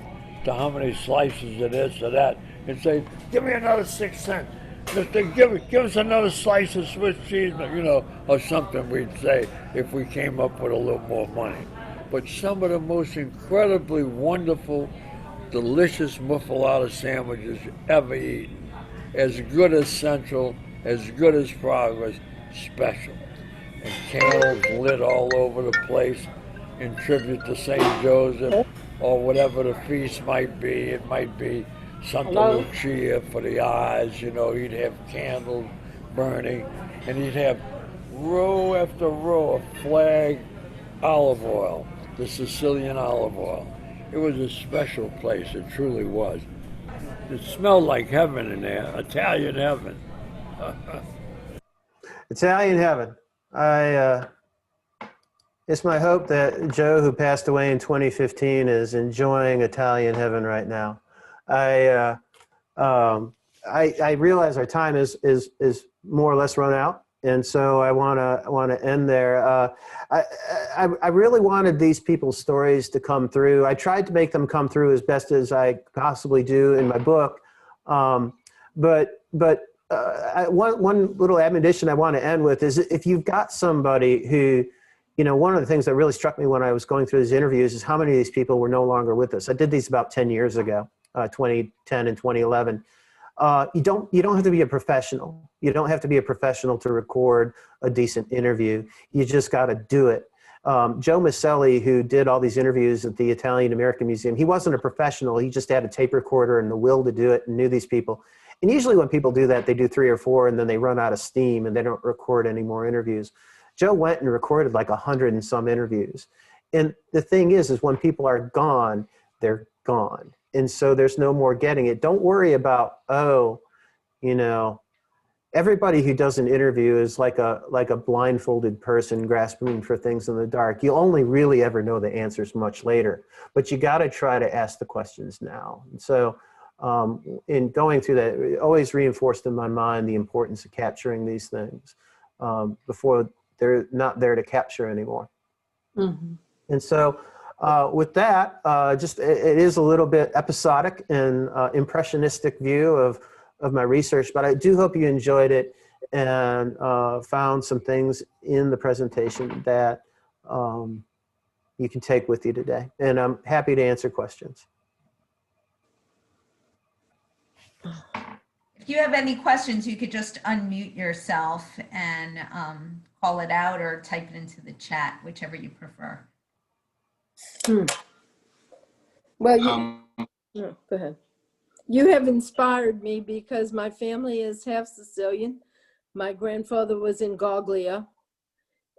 to how many slices of this or that, and say, give me another 6 cents. Mister, give us another slice of Swiss cheese, you know, or something we'd say if we came up with a little more money. But some of the most incredibly wonderful, delicious muffalata sandwiches ever eaten. As good as Central, as good as Progress, special. And candles lit all over the place in tribute to St. Joseph, or whatever the feast might be. It might be Santa Lucia for the eyes, you know, he'd have candles burning, and he'd have row after row of flag olive oil, the Sicilian olive oil. It was a special place, it truly was. It smelled like heaven in there, Italian heaven. Italian heaven. It's my hope that Joe, who passed away in 2015, is enjoying Italian heaven right now. I realize our time is more or less run out, and so I want to end there. I really wanted these people's stories to come through. I tried to make them come through as best as I possibly do in my book, but one little admonition I want to end with is, if you've got somebody who, you know, one of the things that really struck me when I was going through these interviews is how many of these people were no longer with us. I did these about 10 years ago, 2010 and 2011. You don't have to be a professional. You don't have to be a professional to record a decent interview. You just got to do it. Joe Maselli, who did all these interviews at the Italian American Museum, he wasn't a professional. He just had a tape recorder and the will to do it and knew these people. And usually when people do that, they do 3 or 4 and then they run out of steam and they don't record any more interviews. Joe went and recorded like 100 and some interviews. And the thing is when people are gone, they're gone. And so there's no more getting it. Don't worry about, oh, you know, everybody who does an interview is like a blindfolded person grasping for things in the dark. You only really ever know the answers much later, but you got to try to ask the questions now. And so in going through that, it always reinforced in my mind the importance of capturing these things before they're not there to capture anymore. Mm-hmm. And so with that, it is a little bit episodic and impressionistic view of my research, but I do hope you enjoyed it and found some things in the presentation that you can take with you today. And I'm happy to answer questions. If you have any questions, you could just unmute yourself and call it out or type it into the chat, whichever you prefer. Well, no, go ahead. You have inspired me because my family is half Sicilian. My grandfather was in Goglia,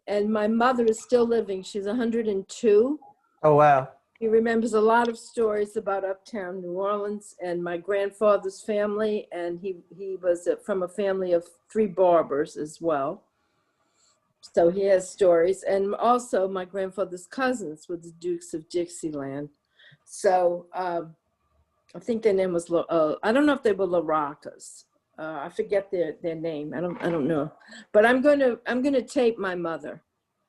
and my mother is still living. She's 102. Oh, wow. He remembers a lot of stories about uptown New Orleans and my grandfather's family, and he was from a family of 3 barbers as well. So he has stories. And also my grandfather's cousins were the Dukes of Dixieland. So I think their name was, I don't know if they were Laracas. I forget their name. I don't know. But I'm gonna tape my mother,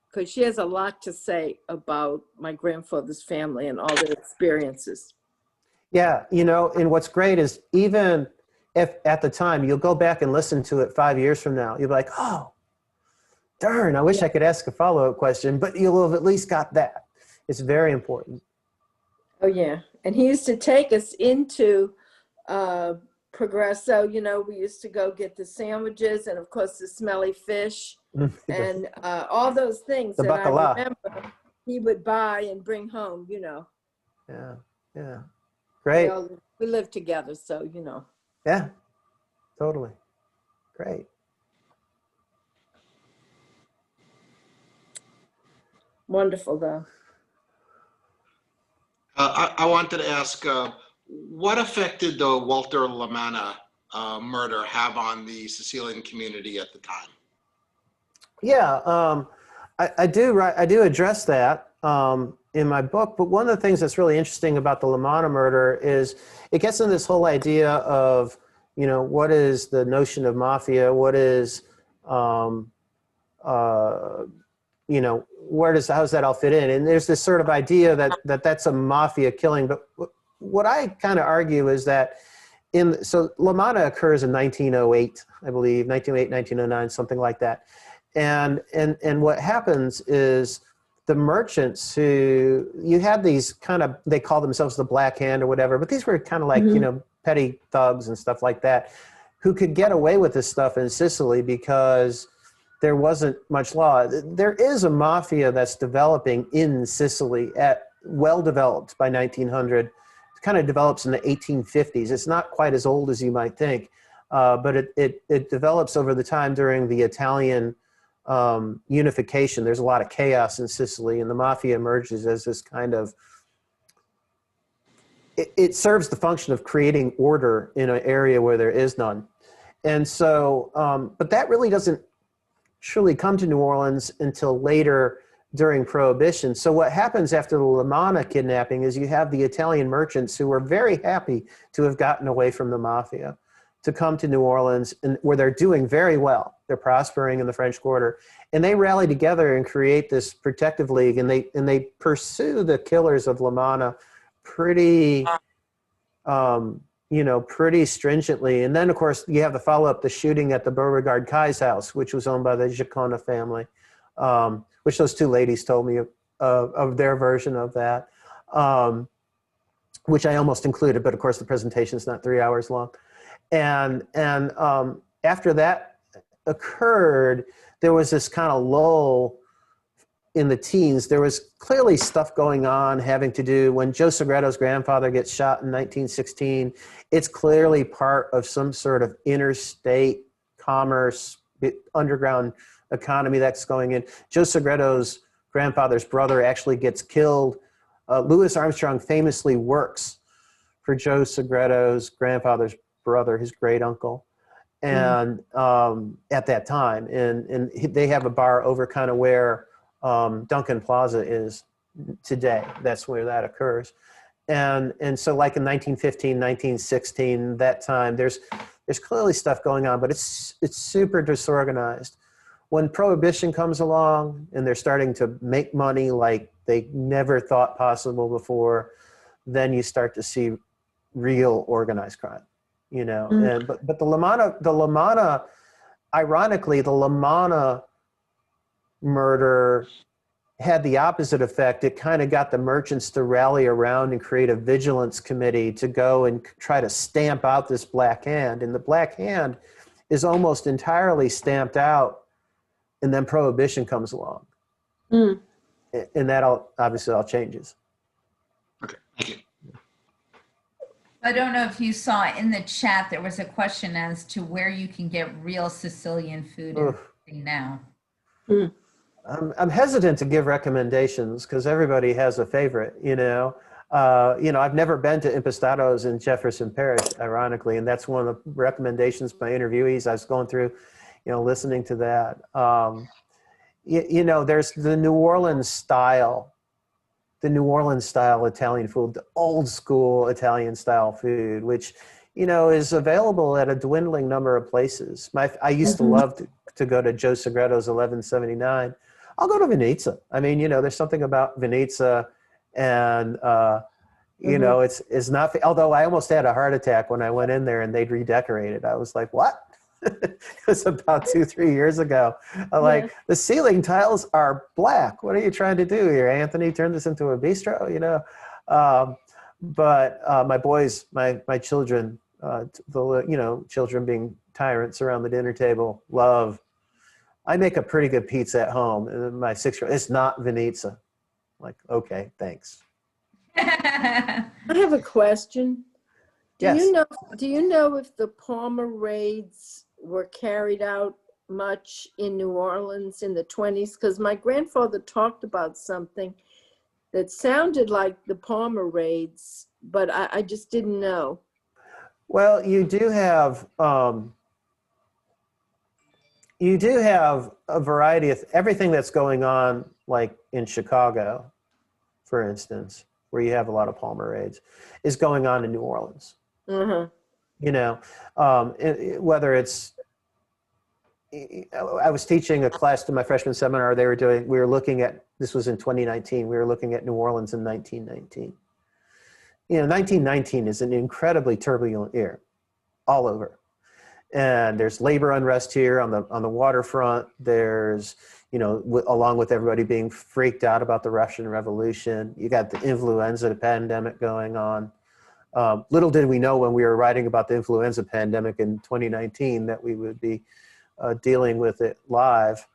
because she has a lot to say about my grandfather's family and all their experiences. Yeah, you know, and what's great is even if at the time you'll go back and listen to it 5 years from now, you'll be like, oh, darn, I wish I could ask a follow-up question, but you'll have at least got that. It's very important. Oh, yeah. And he used to take us into Progresso. You know, we used to go get the sandwiches and, of course, the smelly fish. And all those things the that bacala. I remember he would buy and bring home, you know. Yeah, yeah. Great. We lived together, so, you know. Yeah, totally. Great. Wonderful, though. I wanted to ask, what effect did the Walter Lamanna murder have on the Sicilian community at the time? Yeah, I do address that in my book, but one of the things that's really interesting about the Lamanna murder is it gets into this whole idea of, you know, what is the notion of mafia? What is, you know, how's that all fit in? And there's this sort of idea that that's a mafia killing, but what I kind of argue is that so Lamanna occurs in 1908, I believe, 1908, 1909, something like that. And what happens is the merchants who, you had these kind of, they call themselves the Black Hand or whatever, but these were kind of like, you know, petty thugs and stuff like that, who could get away with this stuff in Sicily because there wasn't much law. There is a mafia that's developing in Sicily, well developed by 1900. It kind of develops in the 1850s. It's not quite as old as you might think, but it develops over the time during the Italian unification. There's a lot of chaos in Sicily, and the mafia emerges as this kind of, it serves the function of creating order in an area where there is none. And so, but that really doesn't truly come to New Orleans until later during Prohibition. So what happens after the Lamanna kidnapping is you have the Italian merchants who were very happy to have gotten away from the mafia to come to New Orleans, and where they're doing very well. They're prospering in the French Quarter, and they rally together and create this protective league, and they pursue the killers of Lamanna pretty, you know, pretty stringently. And then, of course, you have the follow-up, the shooting at the Beauregard Kai's house, which was owned by the Jacona family, which those 2 ladies told me of their version of that, which I almost included, but of course the presentation is not 3 hours long. And after that occurred, there was this kind of lull in the teens. There was clearly stuff going on having to do, when Joe Segreto's grandfather gets shot in 1916, it's clearly part of some sort of interstate commerce, underground economy that's going in. Joe Segreto's grandfather's brother actually gets killed. Louis Armstrong famously works for Joe Segreto's grandfather's brother, his great uncle. and at that time, and they have a bar over kind of where Duncan Plaza is today. That's where that occurs. And so like in 1915, 1916, that time, there's clearly stuff going on, but it's super disorganized. When Prohibition comes along and they're starting to make money like they never thought possible before, then you start to see real organized crime, you know. And but the Lamanna, ironically, the Lamanna murder had the opposite effect. It kind of got the merchants to rally around and create a vigilance committee to go and try to stamp out this Black Hand. And the Black Hand is almost entirely stamped out, and then Prohibition comes along. And that obviously all changes. Okay, thank you. I don't know if you saw in the chat, there was a question as to where you can get real Sicilian food now. I'm hesitant to give recommendations because everybody has a favorite, you know. I've never been to Impastato's in Jefferson Parish, ironically, and that's one of the recommendations by interviewees. I was going through, listening to that. There's the New Orleans style Italian food, the old school Italian style food, which, is available at a dwindling number of places. I used to love to go to Joe Segreto's 1179. I'll go to Venezia. I mean, there's something about Venezia, and it's not. Although I almost had a heart attack when I went in there and they'd redecorated. I was like, what? It was about 2-3 years ago. Like, the ceiling tiles are black. What are you trying to do here, Anthony? Turn this into a bistro, But my boys, my children, children being tyrants around the dinner table, love. I make a pretty good pizza at home. And my 6-year-old, it's not Venezia. Like, okay, thanks. I have a question. Yes. Do you know if the Palmer raids were carried out much in New Orleans in the 1920s? Because my grandfather talked about something that sounded like the Palmer raids, but I just didn't know. Well, you do have a variety of everything that's going on, like in Chicago, for instance, where you have a lot of Palmer raids, is going on in New Orleans. Whether it's, I was teaching a class to my freshman seminar. We were looking at, this was in 2019. We were looking at New Orleans in 1919. 1919 is an incredibly turbulent year all over. And there's labor unrest here on the waterfront. There's, along with everybody being freaked out about the Russian Revolution, you got the influenza pandemic going on. Little did we know when we were writing about the influenza pandemic in 2019 that we would be dealing with it live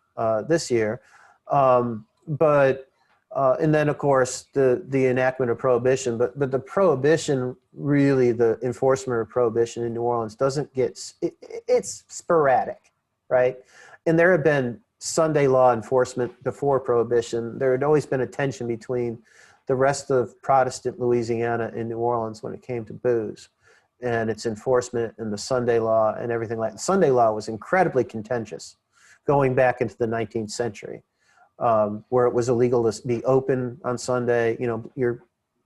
this year. And then, of course, the enactment of Prohibition. But the Prohibition, really, the enforcement of Prohibition in New Orleans doesn't it's sporadic, right? And there have been Sunday law enforcement before Prohibition. There had always been a tension between the rest of Protestant Louisiana and New Orleans when it came to booze and its enforcement and the Sunday law and everything like that. Sunday law was incredibly contentious going back into the 19th century, where it was illegal to be open on Sunday, your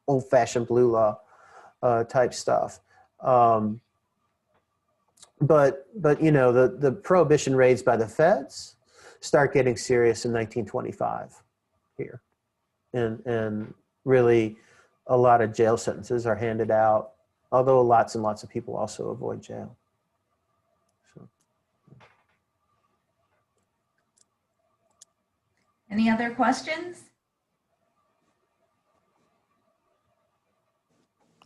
old-fashioned blue law type stuff. But the Prohibition raids by the feds start getting serious in 1925 here. And really, a lot of jail sentences are handed out, although lots and lots of people also avoid jail. So. Any other questions?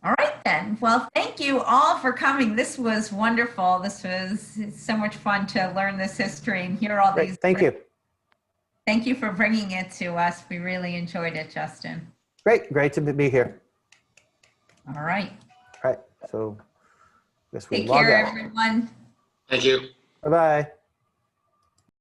All right then. Well, thank you all for coming. This was wonderful. This was so much fun to learn this history and hear all these. Thank you. Thank you for bringing it to us. We really enjoyed it, Justin. Great to be here. All right. All right. So, I guess we take log care, out. everyone. Thank you. Bye-bye.